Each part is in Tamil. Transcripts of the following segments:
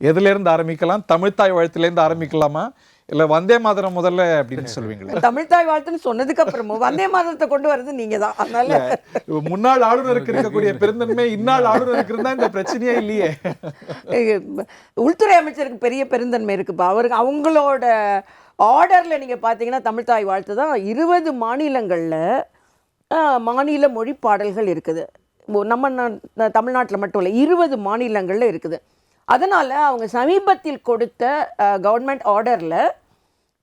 எதுலேருந்து ஆரம்பிக்கலாம்? தமிழ்த்தாய் வாழ்த்துலேருந்து ஆரம்பிக்கலாமா, இல்லை வந்தே மாதரம் முதல்ல அப்படின்னு சொல்லுவீங்களா? தமிழ்த்தாய் வாழ்த்துன்னு சொன்னதுக்கு அப்புறமும் வந்தே மாதரத்தை கொண்டு வர்றது நீங்க தான். அதனால முன்னாள் ஆளுநருக்கு இருக்கக்கூடிய பெருந்தன்மை இந்நாள் ஆளுநருக்கு இருந்தா இந்த பிரச்சனையே இல்லையே. உள்துறை அமைச்சருக்கு பெரிய பெருந்தன்மை இருக்குப்பா. அவருக்கு அவங்களோட ஆர்டரில் நீங்கள் பார்த்தீங்கன்னா தமிழ்த்தாய் வாழ்த்து தான் 20 மாநிலங்களில் மாநில மொழி பாடல்கள் இருக்குது. நம்ம தமிழ்நாட்டில் மட்டும் இல்லை, 20 மாநிலங்களில் இருக்குது. அதனால் அவங்க சமீபத்தில் கொடுத்த கவர்மெண்ட் ஆர்டரில்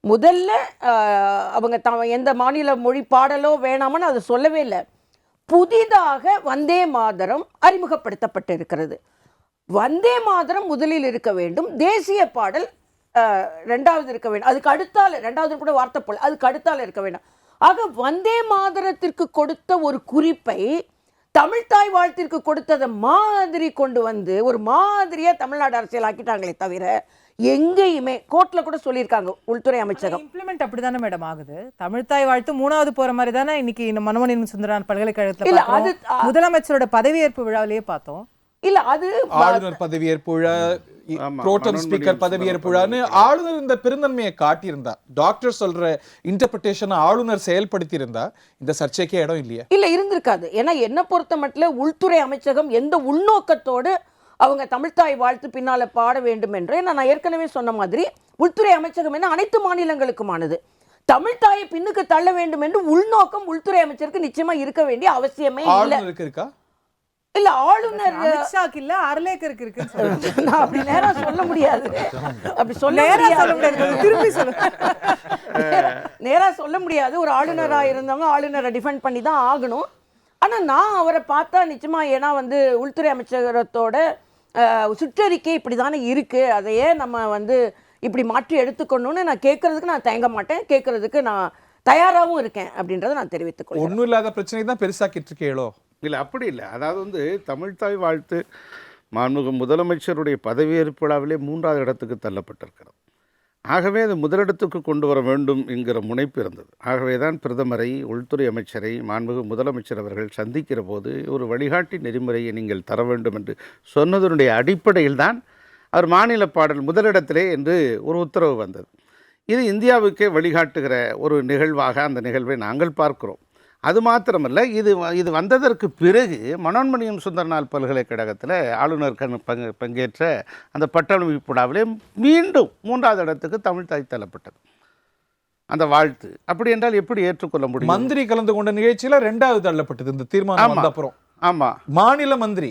முதல்ல அவங்க எந்த மாநில மொழி பாடலோ வேணாமன்னு அதை சொல்லவே இல்லை. புதிதாக வந்தே மாதரம் அறிமுகப்படுத்தப்பட்டு இருக்கிறது. வந்தே மாதரம் முதலில் இருக்க வேண்டும், தேசிய பாடல் ரெண்டாவது இருக்க வேண்டும், அதுக்கு அடுத்தால் ரெண்டாவது கூட வார்த்தை போல் அதுக்கு அடுத்தால் இருக்க வேண்டும். ஆக வந்தே மாதரத்திற்கு கொடுத்த ஒரு குறிப்பை தமிழ்த்தாய் வாழ்த்திற்கு கொடுத்ததை மாதிரி கொண்டு வந்து ஒரு மாதிரியாக தமிழ்நாடு அரசியல் ஆக்கிட்டாங்களே தவிர எங்கேயுமே கோர்ட்டில் கூட சொல்லியிருக்காங்க உள்துறை அமைச்சகம். இம்ப்ளிமெண்ட் அப்படி தானே மேடம் ஆகுது. தமிழ்த்தாய் வாழ்த்து 3வது போகிற மாதிரி தானே இன்னைக்கு இந்த மனோன்மணியம் சுந்தரனார் பல்கலைக்கழகத்தில் அது முதலமைச்சரோட பதவியேற்பு விழாவிலேயே பார்த்தோம். இல்ல அது ஆளுநர் பதவியேற்பு விழா, புரோட்டம் ஸ்பீக்கர் பதவியேற்பு விழான்னு ஆளுநர் இந்த பெருந்தன்மையை காட்டியிருந்தா, டாக்டர் சொல்ற இன்டர்பிரிட்டேஷனை ஆளுநர் செயல்படுத்தி இருந்தா இந்த சர்ச்சைக்கே இடம் இல்லையா? இல்ல இருந்திருக்காது. ஏன்னா என்ன பொறுத்த மட்டும் உள்துறை அமைச்சகம் எந்த உள்நோக்கத்தோடு அவங்க தமிழ்த்தாய் வாழ்த்து பின்னால பாட வேண்டும் என்று நான் ஏற்கனவே சொன்ன மாதிரி உள்துறை அமைச்சகம் என்ன அனைத்து மாநிலங்களுக்குமானது. தமிழ்த்தாயை பின்னுக்கு தள்ள வேண்டும் என்று உள்நோக்கம் உள்துறை அமைச்சருக்கு நிச்சயமா இருக்க வேண்டிய அவசியமே இல்லை. இருக்கா? இல்ல ஆளுநர் அமித்ஷாக்கு இல்ல அர்லேக்கருக்கு இருக்கு. நான் அப்படி நேரா சொல்ல முடியாது, அப்படி சொல்ல முடியாது, திருப்பி சொல்ல நேரா சொல்ல முடியாது. ஒரு ஆளுநராக இருந்தவங்க ஆளுநரை டிஃபெண்ட் பண்ணி தான் ஆகணும். ஆனா நான் அவரை பார்த்தா நிச்சயமா, ஏன்னா உள்துறை அமைச்சகத்தோட சுற்றறிக்கை இப்படி தானே இருக்கு, அதையே நம்ம இப்படி மாற்றி எடுத்துக்கணும்னு நான் கேட்கறதுக்கு நான் தயங்க மாட்டேன், கேட்கறதுக்கு நான் தயாராகவும் இருக்கேன் அப்படின்றத நான் தெரிவித்துக் கொள்கிறேன். ஒன்றும் இல்லாத பிரச்சனை தான் பெருசாக்கிட்டு இருக்கேளோ? இல்லை, அப்படி இல்லை. அதாவது தமிழ்த்தாய் வாழ்த்து மாண்புமிகு முதலமைச்சருடைய பதவியேற்பு விழாவிலே 3வது இடத்துக்கு தள்ளப்பட்டிருக்கிறது. ஆகவே அது முதலிடத்துக்கு கொண்டு வர வேண்டும் என்கிற முனைப்பு இருந்தது. ஆகவே தான் பிரதமரை, உள்துறை அமைச்சரை மாண்புமிகு முதலமைச்சர் அவர்கள் சந்திக்கிற போது ஒரு வழிகாட்டி நெறிமுறையை நீங்கள் தர வேண்டும் என்று சொன்னதனுடைய அடிப்படையில் தான் அவர் மாநில பாடல் முதலிடத்திலே என்று ஒரு உத்தரவு வந்தது. இது இந்தியாவுக்கே வழிகாட்டுகிற ஒரு நிகழ்வாக அந்த நிகழ்வை நாங்கள் பார்க்கிறோம். அது மாத்திரமல்ல, இது வந்ததற்கு பிறகு மனோன்மணியம் சுந்தரனார் பல்கலைக்கழகத்தில் ஆளுநர் பங்கேற்ற அந்த பட்டமளிப்பு விழாவிலே மீண்டும் 3வது இடத்துக்கு தமிழ்த்தாய் தள்ளப்பட்டது அந்த வாழ்த்து. அப்படி என்றால் எப்படி ஏற்றுக்கொள்ள முடியும்? மந்திரி கலந்து கொண்ட நிகழ்ச்சியில் 2வது தள்ளப்பட்டது இந்த தீர்மானம். அப்புறம் ஆமா, மாநில மந்திரி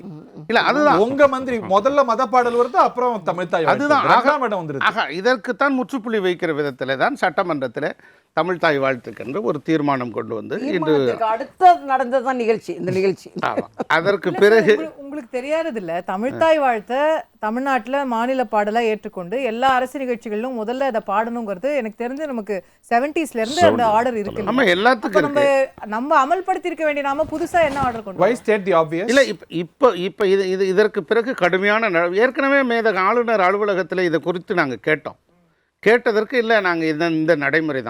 இல்ல, அதுதான் உங்க மந்திரி முதல்ல மத பாடல் வருது, அப்புறம் தமிழ்த்தாய். அதுதான் இதற்குத்தான் முற்றுப்புள்ளி வைக்கிற விதத்தில் தான் சட்டமன்றத்தில் தமிழ்த்தாய் வாழ்த்துக்கென்று ஒரு தீர்மானம் கொண்டு வந்து இன்று அடுத்த நடந்ததான் நிகழ்ச்சி இந்த நிகழ்ச்சி. அதற்கு பிறகு உங்களுக்கு தெரியாதது இல்ல, தமிழ்த்தாய் வாழ்த்த தமிழ்நாட்டில் மாநில பாடலாக ஏற்றுக்கொண்டு எல்லா அரசு நிகழ்ச்சிகளிலும் முதல்ல அதை பாடணுங்கிறது எனக்கு தெரிஞ்சு நமக்கு 70s இருந்து அந்த ஆர்டர் இருக்கு. நம்ம எல்லாத்துக்கும் நம்ம அமல்படுத்தி இருக்க வேண்டிய நாம புதுசா என்ன ஆர்டர் கொண்டு இல்ல. இப்ப இதற்கு பிறகு கடுமையான ஏற்கனவே மேதக ஆளுநர் அலுவலகத்தில் இதை குறித்து நாங்கள் கேட்டதற்கு இல்லை, நாங்கள் இந்த நடைமுறை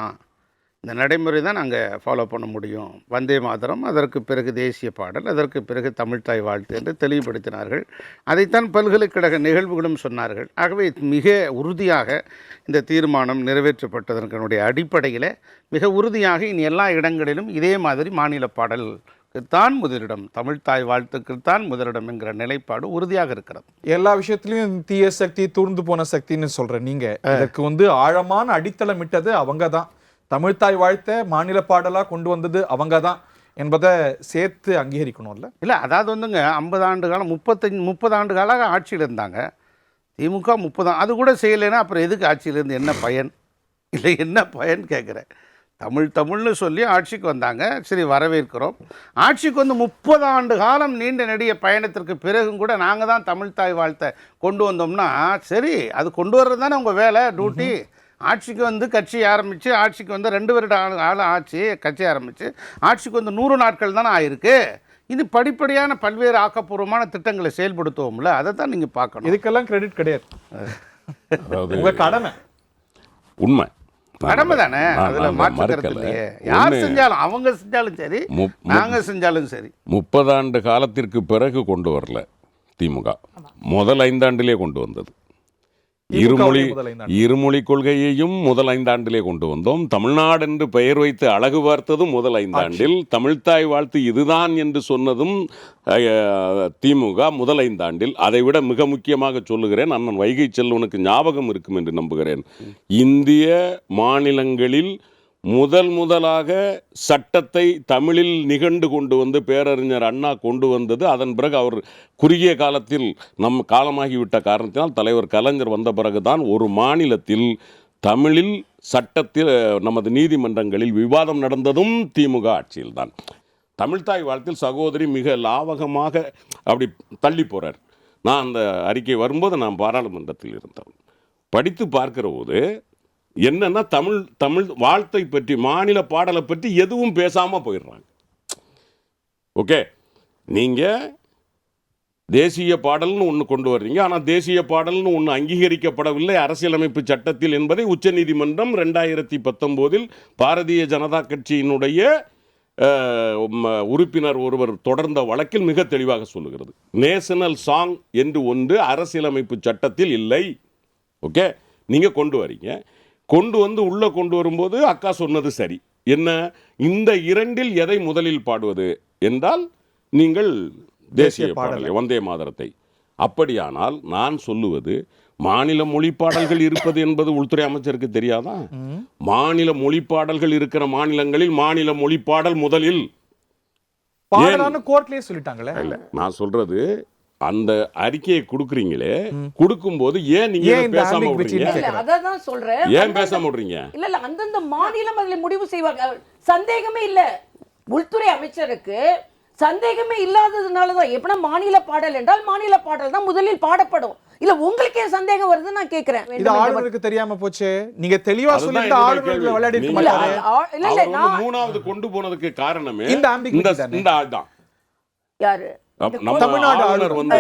தான் நாங்கள் ஃபாலோ பண்ண முடியும். வந்தே மாதரம், அதற்கு பிறகு தேசிய பாடல், அதற்கு பிறகு தமிழ்த்தாய் வாழ்த்து என்று தெளிவுபடுத்தினார்கள். அதைத்தான் பல்கலைக்கழக நிகழ்வுகளும் சொன்னார்கள். ஆகவே மிக உறுதியாக இந்த தீர்மானம் நிறைவேற்றப்பட்டதற்கனுடைய அடிப்படையில் மிக உறுதியாக இனி எல்லா இடங்களிலும் இதே மாதிரி மாநில பாடல்தான் முதலிடம், தமிழ்த்தாய் வாழ்த்துக்குத்தான் முதலிடம் என்கிற நிலைப்பாடு உறுதியாக இருக்கிறது. எல்லா விஷயத்திலையும் தீய சக்தி, தூர்ந்து போன சக்தின்னு சொல்கிறேன். நீங்கள் இதற்கு ஆழமான அடித்தளமிட்டது அவங்க தான். தமிழ்த்தாய் வாழ்த்த மாநில பாடலாக கொண்டு வந்தது அவங்க தான் என்பதை சேர்த்து அங்கீகரிக்கணும்ல? இல்லை, அதாவது 50 ஆண்டு காலம் 30 ஆண்டு காலாக ஆட்சியில் இருந்தாங்க திமுக. 30 அது கூட செய்யலைன்னா அப்புறம் எதுக்கு ஆட்சியிலேருந்து என்ன பயன்? இல்லை, என்ன பயன் கேட்குறேன். தமிழ்னு சொல்லி ஆட்சிக்கு வந்தாங்க, சரி வரவேற்கிறோம். ஆட்சிக்கு 30 ஆண்டு காலம் நீண்ட நெடிய பயணத்திற்கு பிறகும் கூட நாங்கள் தான் தமிழ்த்தாய் வாழ்த்த கொண்டு வந்தோம்னா சரி, அது கொண்டு வர்றது தானே உங்கள் வேலை, டியூட்டி. ஆட்சிக்கு கட்சி ஆரம்பித்து ஆட்சிக்கு 2 வருட ஆட்சி கட்சி ஆரம்பித்து ஆட்சிக்கு 100 நாட்கள் தானே ஆயிருக்கு. இது படிப்படியான பல்வேறு ஆக்கப்பூர்வமான திட்டங்களை செயல்படுத்துவோம்ல, அதை தான் நீங்கள் பார்க்கணும். இதுக்கெல்லாம் கிரெடிட் கிடையாது, உங்கள் கடமை. உண்மை கடமை தானே, அதில் மாற்று இல்லையே. யார் செஞ்சாலும், அவங்க செஞ்சாலும் சரி, நாங்கள் செஞ்சாலும் சரி. 30 ஆண்டு காலத்திற்கு பிறகு கொண்டு வரல திமுக, முதல் 5 ஆண்டிலே கொண்டு வந்தது. இருமொழி கொள்கையையும் முதல் 5 ஆண்டிலே கொண்டு வந்தோம். தமிழ்நாடு என்று பெயர் வைத்து அழகு பார்த்ததும் முதல் 5 ஆண்டில். தமிழ்த்தாய் வாழ்த்து இதுதான் என்று சொன்னதும் திமுக முதல் 5 ஆண்டில். அதைவிட மிக முக்கியமாக சொல்லுகிறேன், அண்ணன் வைகை செல்வனுக்கு ஞாபகம் இருக்கும் என்று நம்புகிறேன், இந்திய மாநிலங்களில் முதலாக சட்டத்தை தமிழில் நிகண்டு கொண்டு வந்து பேரறிஞர் அண்ணா கொண்டு வந்தது. அதன் பிறகு அவர் குறுகிய காலத்தில் காலமாகிவிட்ட காரணத்தினால் தலைவர் கலைஞர் வந்த பிறகுதான் ஒரு மாநிலத்தில் தமிழில் சட்டத்தில் நமது நீதிமன்றங்களில் விவாதம் நடந்ததும் திமுக ஆட்சியில்தான். தமிழ்த்தாய் வாழ்த்தில் சகோதரி மிக லாவகமாக அப்படி தள்ளி போகிறார். நான் அந்த அறிக்கை வரும்போது நான் பாராளுமன்றத்தில் இருந்தேன். படித்து பார்க்கிற போது என்னன்னா தமிழ் வாழ்த்தை பற்றி, மாநில பாடலை பற்றி எதுவும் பேசாமல் போயிடுறாங்க. ஓகே, நீங்கள் தேசிய பாடல்னு ஒன்று கொண்டு வர்றீங்க, ஆனால் தேசிய பாடல்னு ஒன்று அங்கீகரிக்கப்படவில்லை அரசியலமைப்பு சட்டத்தில் என்பதை உச்சநீதிமன்றம் 2019 பாரதிய ஜனதா கட்சியினுடைய உறுப்பினர் ஒருவர் தொடர்ந்த வழக்கில் மிக தெளிவாக சொல்லுகிறது. நேஷனல் சாங் என்று ஒன்று அரசியலமைப்பு சட்டத்தில் இல்லை. ஓகே, நீங்கள் கொண்டு வரீங்க, கொண்டு வந்து உள்ளே கொண்டு வரும்போது அக்கா சொன்னது சரி. என்ன, இந்த 2இல் எதை முதலில் பாடுவது என்றால் நீங்கள் தேசிய பாடலை, வந்தே மாதரத்தை. அப்படியானால் நான் சொல்லுவது, மாநில மொழி பாடல்கள் இருப்பது என்பது உள்துறை அமைச்சருக்கு தெரியாதா? மாநில மொழி பாடல்கள் இருக்கிற மாநிலங்களில் மாநில மொழி பாடல் முதலில் கோர்ட்லயே சொல்லிட்டாங்களே. இல்ல, நான் சொல்றது, அந்த அறிக்கையை கொடுக்குறீங்களே, கொடுக்கும்போது ஏன் நீங்க பேசாம விடுறீங்க? அதான் சொல்றேன், ஏன் பேசாம விடுறீங்க? இல்ல அந்தந்த மாநிலம் அதுல முடிவு செய்வாங்க. சந்தேகமே இல்ல, உள்துறை அமைச்சருக்கு சந்தேகமே இல்லாததுனாலதான். எப்படின்னா மாநில பாடல் என்றால் மாநில பாடல் தான் முதலில் பாடப்படும். இல்ல உங்களுக்கே சந்தேகம் வருது, நான் கேக்குறேன். இது ஆளுநருக்கு தெரியாம போச்சு. நீங்க தெளிவா சொல்லிட்டு ஆளுநருக்கு விளையாடி இருக்க மாட்டாரு. இல்ல, நான் 3வது கொண்டு போனதுக்கு காரணமே இந்த ஆள் தான். யாரு? தமிழ்நாடு ஆளுநர் வந்து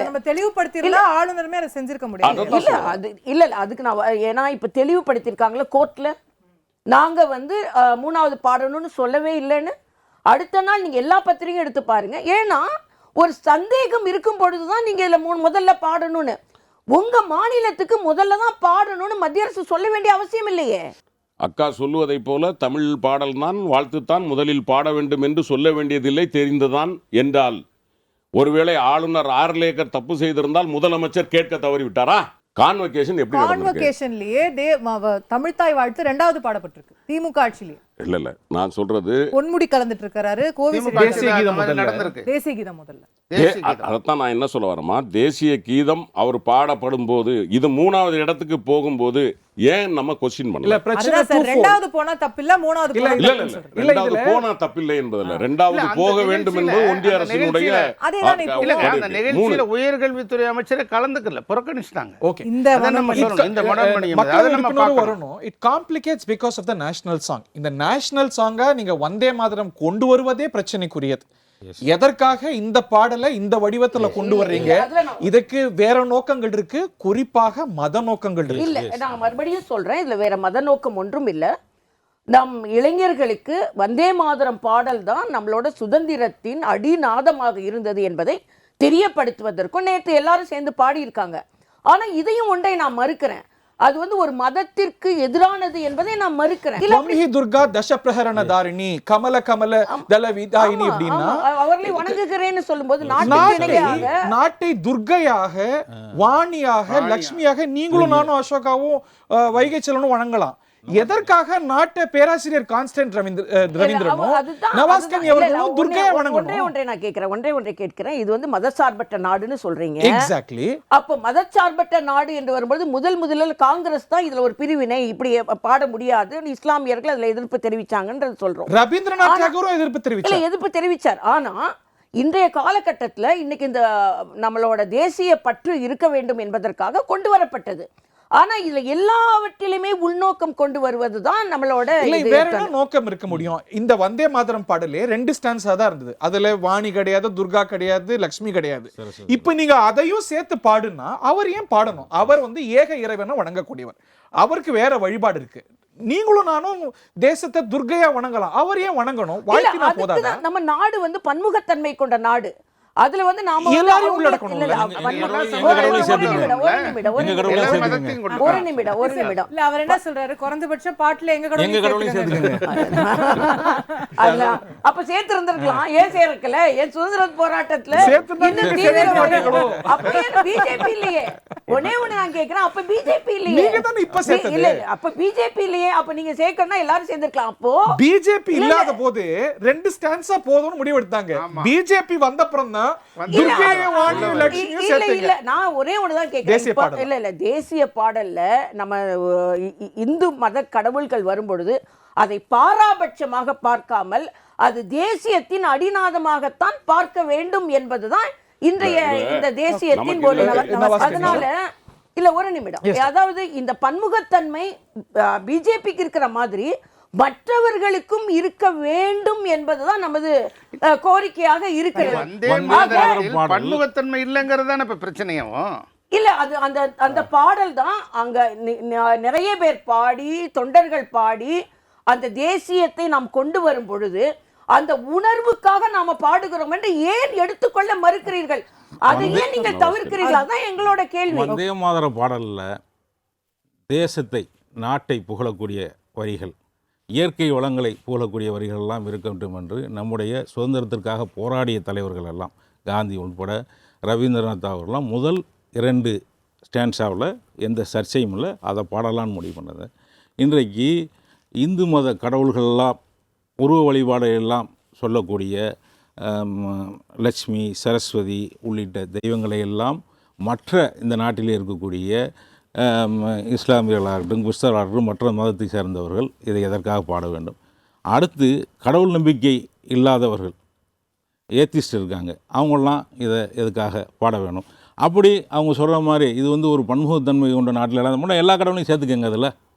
நம்ம தெளிவுபடுத்தினா ஆளுநருமே அதை செஞ்சிருக்க முடியாது. இல்ல அது இல்ல அதுக்கு நான், ஏன்னா இப்ப தெளிவுபடுத்திருக்காங்களா கோர்ட்ல, நாங்க வந்து 3வது பாடணும்னு சொல்லவே இல்லைன்னு. அடுத்த நாள் நீங்க எல்லா பத்திரிகையும் எடுத்து பாருங்க. ஏன்னா ஒரு சந்தேகம் இருக்கும் பொழுதுதான் நீங்க இதுல முதல்ல பாடணும்னு, உங்க மாநிலத்துக்கு முதல்ல தான் பாடணும்னு மத்திய அரசு சொல்ல வேண்டிய அவசியம் இல்லையே. அக்கா சொல்லுவதை போல தமிழ் பாடல் தான், வாழ்த்துத்தான் முதலில் பாட வேண்டும் என்று சொல்ல வேண்டியதில்லை, தெரிந்துதான் என்றால், ஒருவேளை ஆளுநர் ஆர்லேக்கர் தப்பு செய்திருந்தால் முதலமைச்சர் கேட்க தவறிவிட்டாரா? கான்வகேஷன் எப்படி கான்வகேஷன்லயே தமிழ்த்தாய் வாழ்த்து 2வது பாடப்பட்டிருக்கு திமுக ஆட்சியிலே. இல்ல நான் சொல்றது, பொன்முடி கலந்துட்டு இருக்காரு, தேசிய கீதம் முதல்ல. அதைத்தான் நான் என்ன சொல்ல வரேமா, தேசிய கீதம் அவர் பாடப்படும் போது, இது 3வது இடத்துக்கு போகும்போது ஏன் நம்ம கொஸ்டின் பண்ணல? பிரச்சனை 2வது போனா தப்பில்ல, 3வது போனா தப்பில்லை என்பதில்ல, 2வது போக வேண்டும் என்பது ஒன்றிய அரசினுடைய. அந்த நிகழ்ச்சியில உயர்கல்வித்துறை அமைச்சரை கலந்துக்கல, புறக்கணிச்சிட்டாங்க. Okay, it complicates because of the national song. இந்த நேஷனல் சாங்கா நீங்க வந்தே மாதரம் கொண்டு வருவதே பிரச்சனைக்குரியது. எதற்காக இந்த பாடலை இந்த வடிவத்துல கொண்டு வர்றீங்க? இதுக்கு வேற நோக்கங்கள் இருக்கு, குறிப்பாக மத நோக்கங்கள் இருக்கு. இல்ல, நான் மறுபடியும் சொல்றேன், இதுல வேற மத நோக்கம் ஒன்றும் இல்ல. நம் இளைஞர்களுக்கு வந்தே மாதரம் பாடல் தான் நம்மளோட சுதந்திரத்தின் அடிநாதமாக இருந்தது என்பதை தெரியப்படுத்துவதற்கும் நேற்று எல்லாரும் சேர்ந்து பாடியிருக்காங்க. ஆனா இதையும் ஒன்றை நான் மறுக்கிறேன், அது வந்து ஒரு மதத்திற்கு எதிரானது என்பதை நான் மறுக்கிறேன். துர்கா தசப்பிரஹரண தாரிணி கமல கமல தல விதாயினி அப்படின்னா அவர்களை வணங்குகிறேன்னு சொல்லும்போது நாட்டை துர்கையாக, வாணியாக, லட்சுமியாக நீங்களும் நானும் அசோகாவும் வைகை செல்வனும் வணங்கலாம். எதற்காக நாட்டை பேராசிரியர் கான்ஸ்டன்ட் ரவீந்திரனும் நவாஸ்கனி அவர்களும் துர்கையை வணங்கணும்? ஒன்றை கேட்கிறேன். இது வந்து மதசார்பற்ற நாடுன்னு சொல்றீங்க. எக்ஸாக்ட்லி. அப்ப மதசார்பற்ற நாடு என்று வரும்போது முதலில் காங்கிரஸ் தான் இதுல ஒரு பிரிவினை, இப்படி பாட முடியாது, இஸ்லாமியர்கள் அதுல எதிர்ப்பு தெரிவிச்சாங்கன்றது சொல்றோம். ரவீந்திரநாத் தாகூரும் எதிர்ப்பு தெரிவிச்சார். ஆனா இன்றைய காலகட்டத்துல இன்னைக்கு இந்த நம்மளோட தேசிய பற்று இருக்க வேண்டும் என்பதற்காக கொண்டு வரப்பட்டது. ஆனா இதுல எல்லாவற்றிலுமே உள்நோக்கம் கொண்டு வருவதுதான் நம்மளோட. வேற என்ன நோக்கம் இருக்க முடியும்? இந்த வந்தே மாதரம் பாடலே 2 ஸ்டான்ஸா தான் இருந்தது. அதுல வாணி கிடையாது, துர்கா கிடையாது, லட்சுமி கிடையாது. இப்ப நீங்க அதையும் சேர்த்து பாடுனா அவர் ஏன் பாடணும்? அவர் வந்து ஏக இறைவனை வணங்கக்கூடியவர், அவருக்கு வேற வழிபாடு இருக்கு. நீங்களும் நானும் தேசத்தை துர்கையா வணங்கலாம், அவர் ஏன் வணங்கணும்? வாழ்க்கைனா போதாதா? நம்ம நாடு வந்து பன்முகத்தன்மை கொண்ட நாடு. அதுல வந்து நாம வந்து எல்லாரையும் அவங்க- உள்ளடக்கணும். இல்ல, இல்ல, எங்க ஒரு கடவுளையும் சேர்த்துக்கணும். நிமிடம். ஒரு நிமிடம் இல்ல அவர் என்ன சொல்றாரு, குறைந்தபட்சம் பாட்டுல எங்க எங்க கடவுளையும் கடவுளையும் சேர்த்துக்கங்க. அதுல அப்ப சேர்த்து இருந்திருக்கலாம், ஏன் சேர்க்கல? ஏன் சுதந்திர போராட்டத்துல சேர்த்துனா இன்னும் நீங்க தீவிர சேர்க்க வழிகளோ? மாட்டீங்களோ? அப்ப பிஜேபி இல்லையே. ஒண்ணே ஒண்ணு நான் கேக்குறேன், அப்ப பிஜேபி இல்லையே. நீங்க தானே இப்ப சேர்த்தது. இல்ல, இல்ல, அப்ப பிஜேபி இல்லையே. அப்ப நீங்க சேர்க்கணும்னா எல்லாரும் சேர்ந்திருக்கலாம். அப்போ பிஜேபி இல்லாத போது 2 ஸ்டான்ஸா போதும்னு முடிவெடுத்தாங்க. பிஜேபி வந்தப்புறம் தான் துர்க்கையை வாணி லட்சுமியும் இல்ல, சேர்த்தீங்க. இல்ல, நான் ஒரே ஒண்ணுதான் கேக்குறேன். தேசிய இப்ப- பாடல். இல்ல, இல்ல, தேசிய பாடல்ல நம்ம இந்து மத கடவுள்கள் வரும்பொழுது அதை பாராபட்சமாக பார்க்காமல் அது தேசியத்தின் அடிநாதமாகத்தான் பார்க்க வேண்டும் என்பதுதான் இன்றைய இந்த தேசியத்தின் நமக்கு ஒரு என்ன வாசிக்கிறீங்க? அதனால இல்ல, ஒரு நிமிடம். அதாவது இந்த பன்முகத்தன்மை பிஜேபிக்கு இருக்கிற மாதிரி மற்றவர்களுக்கும் இருக்க வேண்டும் என்பதுதான் நமது கோரிக்கையாக இருக்கிறது. வந்தே வந்தே மாதரத்தில் பாடல். பன்முகத்தன்மை இல்லைங்கிறது தானே இப்ப பிரச்சனையாவும். இல்ல, அது அந்த அந்த பாடல் தான் அங்க நிறைய பேர் பாடி, தொண்டர்கள் பாடி அந்த தேசியத்தை நாம் கொண்டு வரும் பொழுது அந்த உணர்வுக்காக நாம பாடுகிறோம் என்று ஏன் எடுத்துக்கொள்ள மறுக்கிறீர்கள்? அதை ஏன் நீங்கள் தவிர்க்கிறீர்கள்? அதான் எங்களோட கேள்வி. வந்தே மாதர பாடலில் தேசத்தை, நாட்டை புகழக்கூடிய வரிகள், இயற்கை வளங்களை புகழக்கூடிய வரிகள் எல்லாம் இருக்க வேண்டும் என்று நம்முடைய சுதந்திரத்திற்காக போராடிய தலைவர்கள் எல்லாம், காந்தி உட்பட ரவீந்திரநாத் அவர்கள்லாம் முதல் 2 ஸ்டான்ஸாவில் எந்த சர்ச்சையும் இல்லை, அதை பாடலான்னு முடிவு பண்ணது. இன்றைக்கு இந்து மத கடவுள்களெல்லாம் உருவ வழிபாடு எல்லாம் சொல்லக்கூடிய லட்சுமி, சரஸ்வதி உள்ளிட்ட தெய்வங்களை எல்லாம் மற்ற இந்த நாட்டிலே இருக்கக்கூடிய இஸ்லாமியர்களாகட்டும், கிறிஸ்தவர்களாகட்டும், மற்ற மதத்தை சேர்ந்தவர்கள் இதை எதற்காக பாட வேண்டும்? அடுத்து கடவுள் நம்பிக்கை இல்லாதவர்கள், ஏத்திஸ்ட் இருக்காங்க, அவங்களாம் இதை எதுக்காக பாட வேணும்? அப்படி அவங்க சொல்கிற மாதிரி இது வந்து ஒரு பன்முகத்தன்மை கொண்ட நாட்டில் இல்லாத எல்லா கடவுளையும் சேர்த்துக்கங்க அதில்.